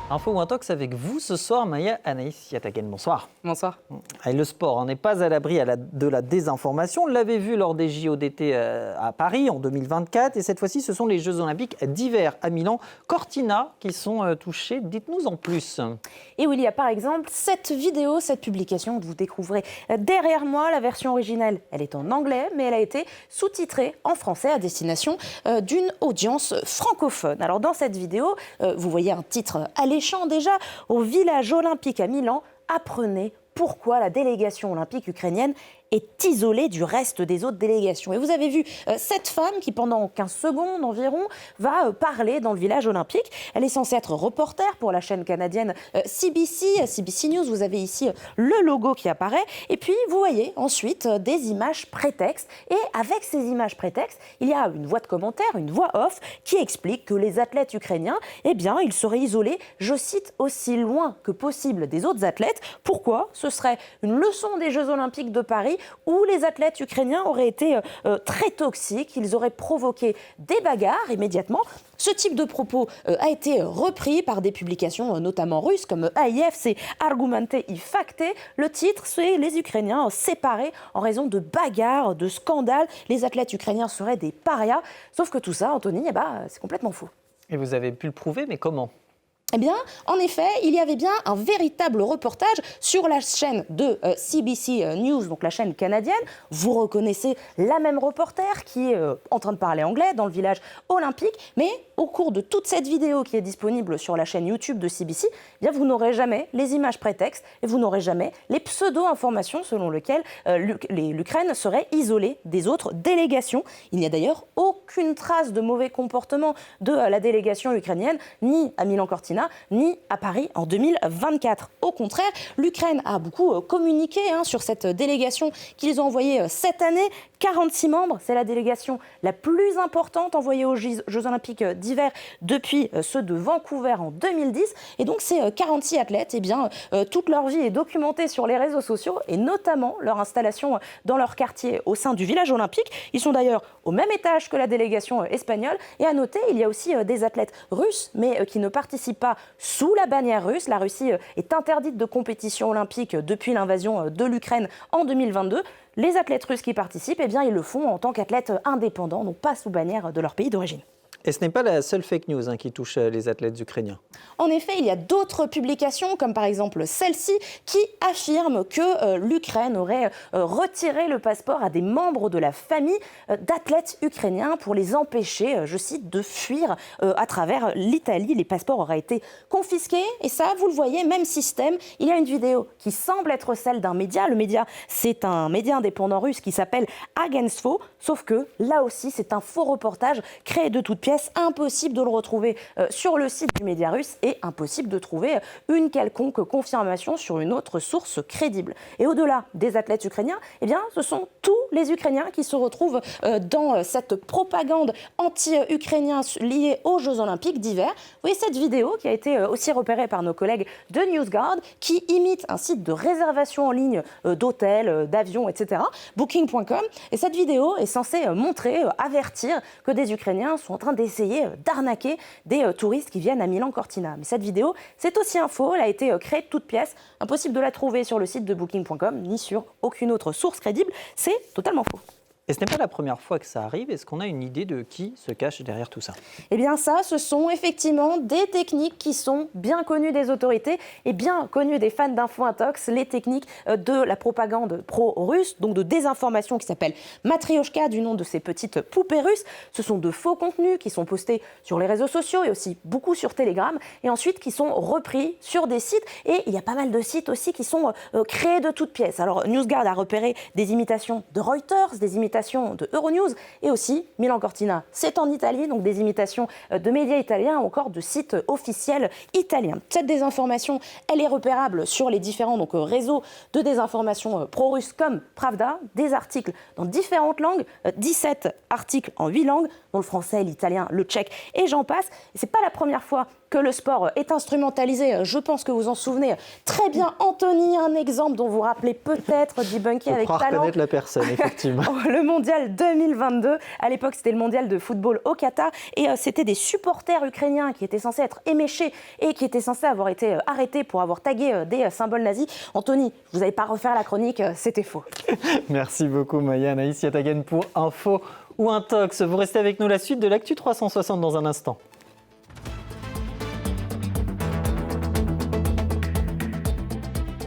Info ou Intox avec vous ce soir, Maya Anaïs Yatagen. Bonsoir. Bonsoir. Et le sport n'est pas à l'abri de la désinformation. On l'avait vu lors des JO d'été à Paris en 2024. Et cette fois-ci, ce sont les Jeux Olympiques d'hiver à Milan, Cortina, qui sont touchés. Dites-nous en plus. Et oui, il y a par exemple cette vidéo, cette publication que vous découvrez derrière moi. La version originale, elle est en anglais, mais elle a été sous-titrée en français à destination d'une audience francophone. Alors dans cette vidéo, vous voyez un titre alléchant déjà. Au village olympique à Milan, apprenez pourquoi la délégation olympique ukrainienne est isolée du reste des autres délégations. Et vous avez vu cette femme qui, pendant 15 secondes environ, va parler dans le village olympique. Elle est censée être reporter pour la chaîne canadienne CBC News. Vous avez ici le logo qui apparaît. Et puis, vous voyez ensuite des images prétextes. Et avec ces images prétextes, il y a une voix de commentaire, une voix off, qui explique que les athlètes ukrainiens, eh bien, ils seraient isolés, je cite, aussi loin que possible des autres athlètes. Pourquoi ? Ce serait une leçon des Jeux Olympiques de Paris où les athlètes ukrainiens auraient été très toxiques, ils auraient provoqué des bagarres immédiatement. Ce type de propos a été repris par des publications notamment russes comme AIF, c'est Argumente i Fakte. Le titre, c'est « Les Ukrainiens séparés en raison de bagarres, de scandales. Les athlètes ukrainiens seraient des parias ». Sauf que tout ça, Anthony, c'est complètement faux. Et vous avez pu le prouver, mais comment ? Eh bien, en effet, il y avait bien un véritable reportage sur la chaîne de CBC News, donc la chaîne canadienne. Vous reconnaissez la même reporter qui est en train de parler anglais dans le village olympique. Mais au cours de toute cette vidéo qui est disponible sur la chaîne YouTube de CBC, eh bien, vous n'aurez jamais les images prétextes et vous n'aurez jamais les pseudo-informations selon lesquelles l'Ukraine serait isolée des autres délégations. Il n'y a d'ailleurs aucune trace de mauvais comportement de la délégation ukrainienne, ni à Milan-Cortina, ni à Paris en 2024. Au contraire, l'Ukraine a beaucoup communiqué sur cette délégation qu'ils ont envoyée cette année. 46 membres, c'est la délégation la plus importante envoyée aux Jeux Olympiques d'hiver depuis ceux de Vancouver en 2010. Et donc ces 46 athlètes, eh bien, toute leur vie est documentée sur les réseaux sociaux et notamment leur installation dans leur quartier au sein du village olympique. Ils sont d'ailleurs au même étage que la délégation espagnole. Et à noter, il y a aussi des athlètes russes, mais qui ne participent pas sous la bannière russe. La Russie est interdite de compétition olympique depuis l'invasion de l'Ukraine en 2022. Les athlètes russes qui participent, eh bien, ils le font en tant qu'athlètes indépendants, donc pas sous bannière de leur pays d'origine. Et ce n'est pas la seule fake news qui touche les athlètes ukrainiens. En effet, il y a d'autres publications, comme par exemple celle-ci, qui affirment que l'Ukraine aurait retiré le passeport à des membres de la famille d'athlètes ukrainiens pour les empêcher, je cite, de fuir à travers l'Italie. Les passeports auraient été confisqués. Et ça, vous le voyez, même système. Il y a une vidéo qui semble être celle d'un média. Le média, c'est un média indépendant russe qui s'appelle Agentstvo. Sauf que, là aussi, c'est un faux reportage créé de toutes pièces. Impossible de le retrouver sur le site du média russe et impossible de trouver une quelconque confirmation sur une autre source crédible. Et au-delà des athlètes ukrainiens, eh bien, ce sont tous les Ukrainiens qui se retrouvent dans cette propagande anti-ukrainienne liée aux Jeux Olympiques d'hiver. Vous voyez cette vidéo qui a été aussi repérée par nos collègues de NewsGuard qui imite un site de réservation en ligne d'hôtels, d'avions, etc., Booking.com. Et cette vidéo est censée montrer, avertir que des Ukrainiens sont en train d'essayer d'arnaquer des touristes qui viennent à Milan-Cortina. Mais cette vidéo, c'est aussi un faux. Elle a été créée de toutes pièces. Impossible de la trouver sur le site de Booking.com ni sur aucune autre source crédible. C'est totalement faux. Et ce n'est pas la première fois que ça arrive. Est-ce qu'on a une idée de qui se cache derrière tout ça ? Eh bien ça, ce sont effectivement des techniques qui sont bien connues des autorités et bien connues des fans d'Info Intox, les techniques de la propagande pro-russe, donc de désinformation qui s'appelle Matryoshka, du nom de ces petites poupées russes. Ce sont de faux contenus qui sont postés sur les réseaux sociaux et aussi beaucoup sur Telegram et ensuite qui sont repris sur des sites. Et il y a pas mal de sites aussi qui sont créés de toutes pièces. Alors NewsGuard a repéré des imitations de Reuters, des imitations de Euronews et aussi Milan-Cortina. C'est en Italie, donc des imitations de médias italiens ou encore de sites officiels italiens. Cette désinformation, elle est repérable sur les différents réseaux de désinformation pro-russes comme Pravda, des articles dans différentes langues, 17 articles en 8 langues, dont le français, l'italien, le tchèque et j'en passe. Et c'est pas la première fois que le sport est instrumentalisé. Je pense que vous en souvenez très bien. Anthony, un exemple dont vous vous rappelez peut-être, debunké avec talent. Reconnaître la personne, effectivement. Le mondial 2022. À l'époque, c'était le mondial de football au Qatar et c'était des supporters ukrainiens qui étaient censés être éméchés et qui étaient censés avoir été arrêtés pour avoir tagué des symboles nazis. Anthony, vous n'allez pas refaire la chronique, c'était faux. Merci beaucoup Maya. Anaïs Yatagan pour Info ou Intox. Vous restez avec nous, la suite de l'Actu 360 dans un instant.